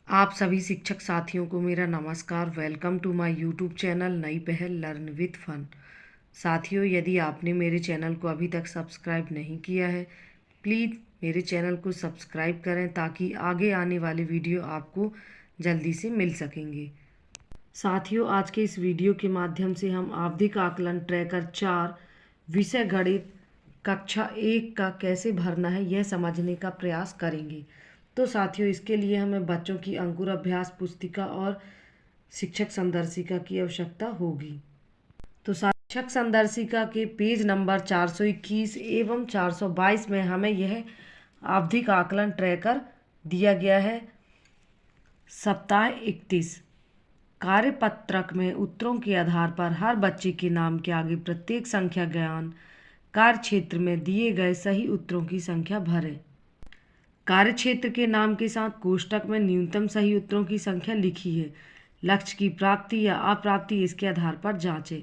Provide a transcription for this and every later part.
आप सभी शिक्षक साथियों को मेरा नमस्कार। Welcome to my YouTube channel नई पहल लर्न विद फन। साथियों, यदि आपने मेरे चैनल को अभी तक सब्सक्राइब नहीं किया है, प्लीज़ मेरे चैनल को सब्सक्राइब करें ताकि आगे आने वाले वीडियो आपको जल्दी से मिल सकेंगे। साथियों, आज के इस वीडियो के माध्यम से हम आवधिक आकलन ट्रैकर 4 विषय गणित कक्षा 1 का कैसे भरना है यह समझने का प्रयास करेंगे। तो साथियों, इसके लिए हमें बच्चों की अंकुर अभ्यास पुस्तिका और शिक्षक संदर्शिका की आवश्यकता होगी। तो शिक्षक संदर्शिका के पेज नंबर 421 एवं 422 में हमें यह आवधिक आकलन ट्रैकर दिया गया है। सप्ताह 31 कार्यपत्रक में उत्तरों के आधार पर हर बच्चे के नाम के आगे प्रत्येक संख्या ज्ञान कार्य क्षेत्र में दिए गए सही उत्तरों की संख्या भरें। कार्य क्षेत्र के नाम के साथ कोष्ठक में न्यूनतम सही उत्तरों की संख्या लिखी है। लक्ष्य की प्राप्ति या अप्राप्ति इसके आधार पर जांचें।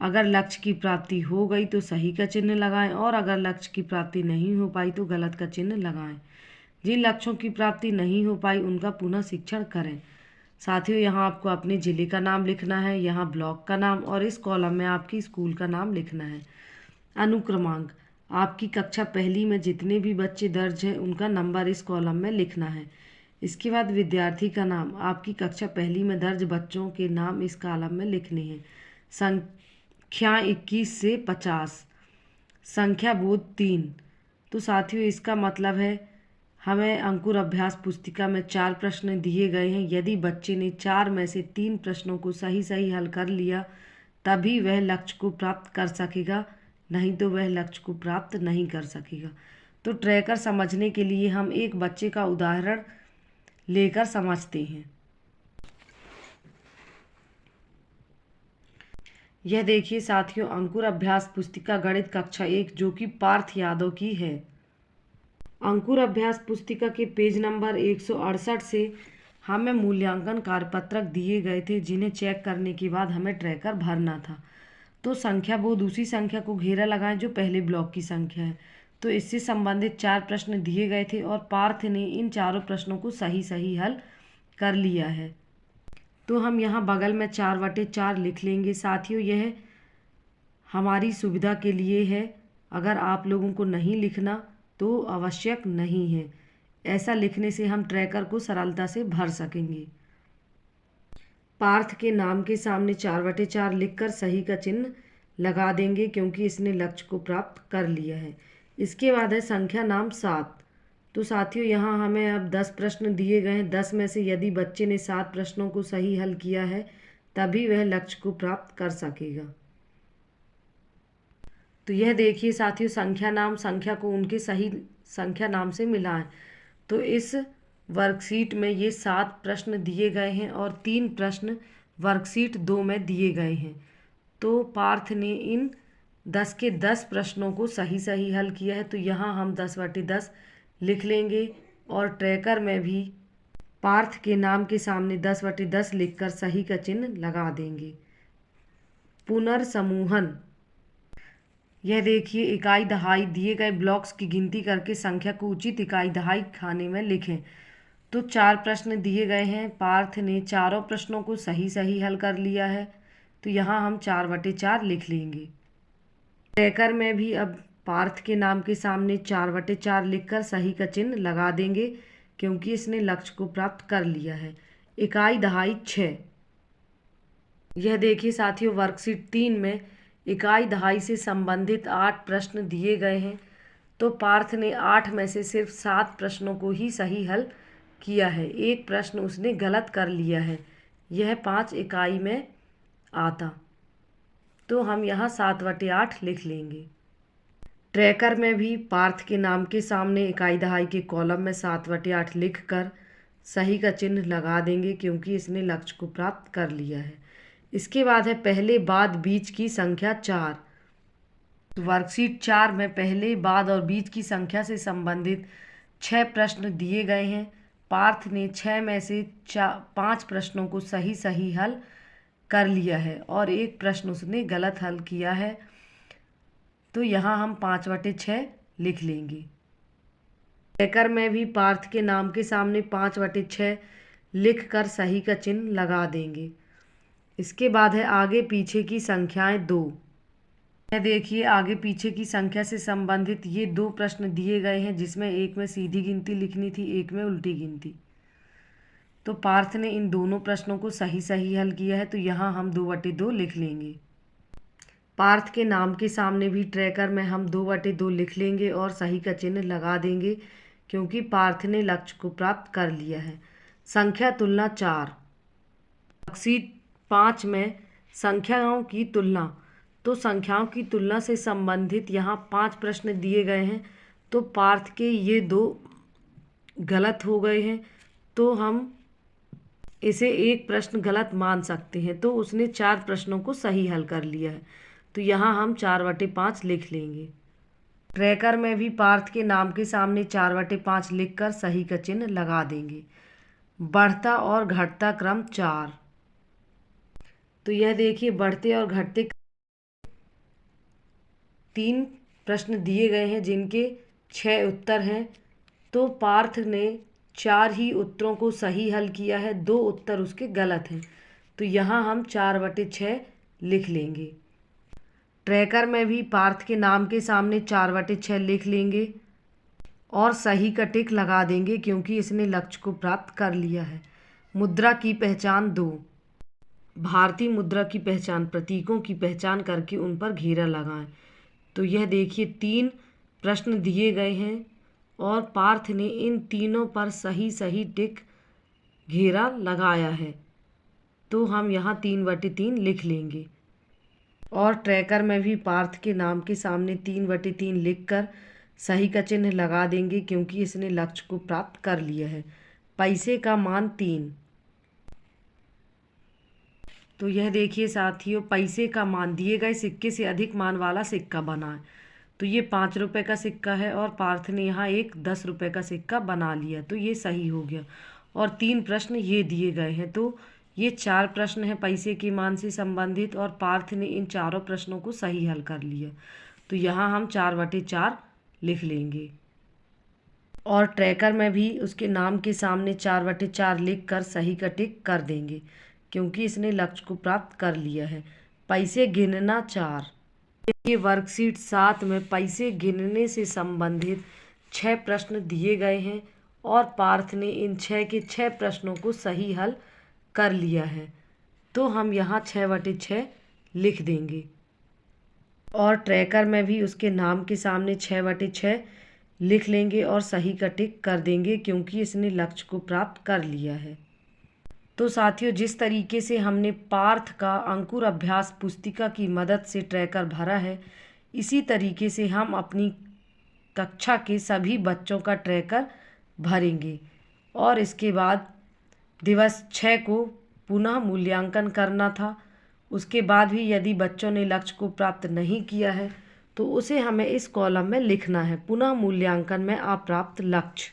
अगर लक्ष्य की प्राप्ति हो गई तो सही का चिन्ह लगाएं और अगर लक्ष्य की प्राप्ति नहीं हो पाई तो गलत का चिन्ह लगाएं। जिन लक्ष्यों की प्राप्ति नहीं हो पाई उनका पुनः शिक्षण करें। साथियों, यहाँ आपको अपने ज़िले का नाम लिखना है, यहाँ ब्लॉक का नाम और इस कॉलम में आपकी स्कूल का नाम लिखना है। अनुक्रमांक आपकी कक्षा पहली में जितने भी बच्चे दर्ज हैं उनका नंबर इस कॉलम में लिखना है। इसके बाद विद्यार्थी का नाम आपकी कक्षा पहली में दर्ज बच्चों के नाम इस कॉलम में लिखने हैं। संख्या 21 से 50, संख्या बोध 3। तो साथियों, इसका मतलब है हमें अंकुर अभ्यास पुस्तिका में 4 प्रश्न दिए गए हैं। यदि बच्चे ने 4 में से 3 प्रश्नों को सही सही हल कर लिया तभी वह लक्ष्य को प्राप्त कर सकेगा, नहीं तो वह लक्ष्य को प्राप्त नहीं कर सकेगा। तो ट्रैकर समझने के लिए हम एक बच्चे का उदाहरण लेकर समझते हैं। यह देखिए साथियों, अंकुर अभ्यास पुस्तिका गणित कक्षा 1 जो कि पार्थ यादव की है। अंकुर अभ्यास पुस्तिका के पेज नंबर 168 से हमें मूल्यांकन कार्यपत्रक दिए गए थे जिन्हें चेक करने के बाद हमें ट्रैकर भरना था। तो संख्या वो दूसरी संख्या को घेरा लगाएं जो पहले ब्लॉक की संख्या है। तो इससे संबंधित 4 प्रश्न दिए गए थे और पार्थ ने इन चारों प्रश्नों को सही सही हल कर लिया है। तो हम यहाँ बगल में 4/4 लिख लेंगे। साथियों, यह हमारी सुविधा के लिए है, अगर आप लोगों को नहीं लिखना तो आवश्यक नहीं है। ऐसा लिखने से हम ट्रैकर को सरलता से भर सकेंगे। पार्थ के नाम के सामने 4/4 लिखकर सही का चिन्ह लगा देंगे क्योंकि इसने लक्ष्य को प्राप्त कर लिया है। इसके बाद है संख्या नाम 7। तो साथियों, यहाँ हमें अब 10 प्रश्न दिए गए हैं। 10 में से यदि बच्चे ने 7 प्रश्नों को सही हल किया है तभी वह लक्ष्य को प्राप्त कर सकेगा। तो यह देखिए साथियों, संख्या नाम संख्या को उनके सही संख्या नाम से मिलाएं। तो इस वर्कशीट में ये 7 प्रश्न दिए गए हैं और 3 प्रश्न वर्कशीट 2 में दिए गए हैं। तो पार्थ ने इन 10 के 10 प्रश्नों को सही सही हल किया है। तो यहाँ हम 10/10 लिख लेंगे और ट्रैकर में भी पार्थ के नाम के सामने 10/10 लिखकर सही का चिन्ह लगा देंगे। पुनर्समूहन, यह देखिए इकाई दहाई दिए गए ब्लॉक्स की गिनती करके संख्या को उचित इकाई दहाई खाने में लिखें। तो 4 प्रश्न दिए गए हैं। पार्थ ने चारों प्रश्नों को सही सही हल कर लिया है। तो यहाँ हम 4/4 लिख लेंगे। ट्रैकर में भी अब पार्थ के नाम के सामने 4/4 लिखकर सही का चिन्ह लगा देंगे क्योंकि इसने लक्ष्य को प्राप्त कर लिया है। इकाई दहाई 6। यह देखिए साथियों, वर्कशीट 3 में इकाई दहाई से संबंधित 8 प्रश्न दिए गए हैं। तो पार्थ ने 8 में से सिर्फ 7 प्रश्नों को ही सही हल किया है। एक प्रश्न उसने गलत कर लिया है, यह 5 इकाई में आता। तो हम यहाँ 7/8 लिख लेंगे। ट्रैकर में भी पार्थ के नाम के सामने इकाई दहाई के कॉलम में 7/8 लिखकर सही का चिन्ह लगा देंगे क्योंकि इसने लक्ष्य को प्राप्त कर लिया है। इसके बाद है पहले बाद बीच की संख्या 4। वर्कशीट 4 में पहले बाद और बीच की संख्या से संबंधित 6 प्रश्न दिए गए हैं। पार्थ ने 6 में से 5 प्रश्नों को सही सही हल कर लिया है और एक प्रश्न उसने गलत हल किया है। तो यहाँ हम 5/6 लिख लेंगे। ट्रैकर में भी पार्थ के नाम के सामने 5/6 लिख कर सही का चिन्ह लगा देंगे। इसके बाद है आगे पीछे की संख्याएं 2। यह देखिए आगे पीछे की संख्या से संबंधित ये 2 प्रश्न दिए गए हैं, जिसमें एक में सीधी गिनती लिखनी थी, एक में उल्टी गिनती। तो पार्थ ने इन दोनों प्रश्नों को सही सही हल किया है, तो यहाँ हम 2/2 लिख लेंगे। पार्थ के नाम के सामने भी ट्रैकर में हम 2/2 लिख लेंगे और सही का चिन्ह लगा देंगे, क्योंकि पार्थ ने लक्ष्य को प्राप्त कर लिया है। संख्या तुलना 4। वर्कशीट 5 में संख्याओं की तुलना, तो संख्याओं की तुलना से संबंधित यहाँ 5 प्रश्न दिए गए हैं। तो पार्थ के ये 2 गलत हो गए हैं, तो हम इसे एक प्रश्न गलत मान सकते हैं। तो उसने 4 प्रश्नों को सही हल कर लिया है, तो यहाँ हम 4/5 लिख लेंगे। ट्रैकर में भी पार्थ के नाम के सामने 4/5 लिखकर सही का चिन्ह लगा देंगे। बढ़ता और घटता क्रम 4। तो यह देखिए बढ़ते और घटते 3 प्रश्न दिए गए हैं, जिनके 6 उत्तर हैं। तो पार्थ ने 4 ही उत्तरों को सही हल किया है, 2 उत्तर उसके गलत हैं। तो यहाँ हम 4/6 लिख लेंगे। ट्रैकर में भी पार्थ के नाम के सामने 4/6 लिख लेंगे और सही का टिक लगा देंगे, क्योंकि इसने लक्ष्य को प्राप्त कर लिया है। मुद्रा की पहचान 2। भारतीय मुद्रा की पहचान, प्रतीकों की पहचान करके उन पर घेरा लगाएं। तो यह देखिए 3 प्रश्न दिए गए हैं और पार्थ ने इन तीनों पर सही सही टिक घेरा लगाया है, तो हम यहाँ 3/3 लिख लेंगे। और ट्रैकर में भी पार्थ के नाम के सामने 3/3 लिखकर सही का चिन्ह लगा देंगे, क्योंकि इसने लक्ष्य को प्राप्त कर लिया है। पैसे का मान 3। तो यह देखिए साथियों, पैसे का मान दिए गए सिक्के से अधिक मान वाला सिक्का बना है। तो ये 5 रुपये का सिक्का है और पार्थ ने यहाँ एक 10 रुपये का सिक्का बना लिया, तो ये सही हो गया। और 3 प्रश्न ये दिए गए हैं, तो ये 4 प्रश्न हैं पैसे के मान से संबंधित, और पार्थ ने इन चारों प्रश्नों को सही हल कर लिया। तो यहाँ हम 4/4 लिख लेंगे। और ट्रैकर में भी उसके नाम के सामने 4/4 लिख कर सही का टिक कर देंगे, क्योंकि इसने लक्ष्य को प्राप्त कर लिया है। पैसे गिनना 4। ये वर्कशीट 7 में पैसे गिनने से संबंधित 6 प्रश्न दिए गए हैं और पार्थ ने इन 6 के 6 प्रश्नों को सही हल कर लिया है, तो हम यहाँ 6/6 लिख देंगे। और ट्रैकर में भी उसके नाम के सामने 6/6 लिख लेंगे और सही का टिक कर देंगे, क्योंकि इसने लक्ष्य को प्राप्त कर लिया है। तो साथियों, जिस तरीके से हमने पार्थ का अंकुर अभ्यास पुस्तिका की मदद से ट्रैकर भरा है, इसी तरीके से हम अपनी कक्षा के सभी बच्चों का ट्रैकर भरेंगे। और इसके बाद दिवस 6 को पुनः मूल्यांकन करना था। उसके बाद भी यदि बच्चों ने लक्ष्य को प्राप्त नहीं किया है, तो उसे हमें इस कॉलम में लिखना है, पुनः मूल्यांकन में अप्राप्त लक्ष्य।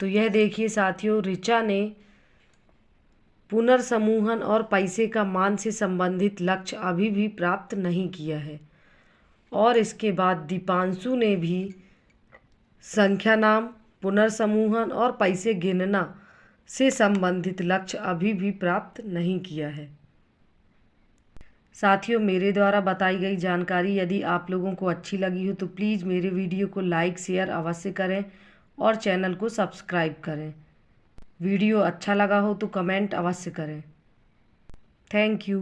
तो यह देखिए साथियों, ऋचा ने पुनर्समूहन और पैसे का मान से संबंधित लक्ष्य अभी भी प्राप्त नहीं किया है। और इसके बाद दीपांशु ने भी संख्या नाम, पुनर्समूहन और पैसे गिनना से संबंधित लक्ष्य अभी भी प्राप्त नहीं किया है। साथियों, मेरे द्वारा बताई गई जानकारी यदि आप लोगों को अच्छी लगी हो तो प्लीज़ मेरे वीडियो को लाइक शेयर अवश्य करें और चैनल को सब्सक्राइब करें। वीडियो अच्छा लगा हो तो कमेंट अवश्य करें। Thank you.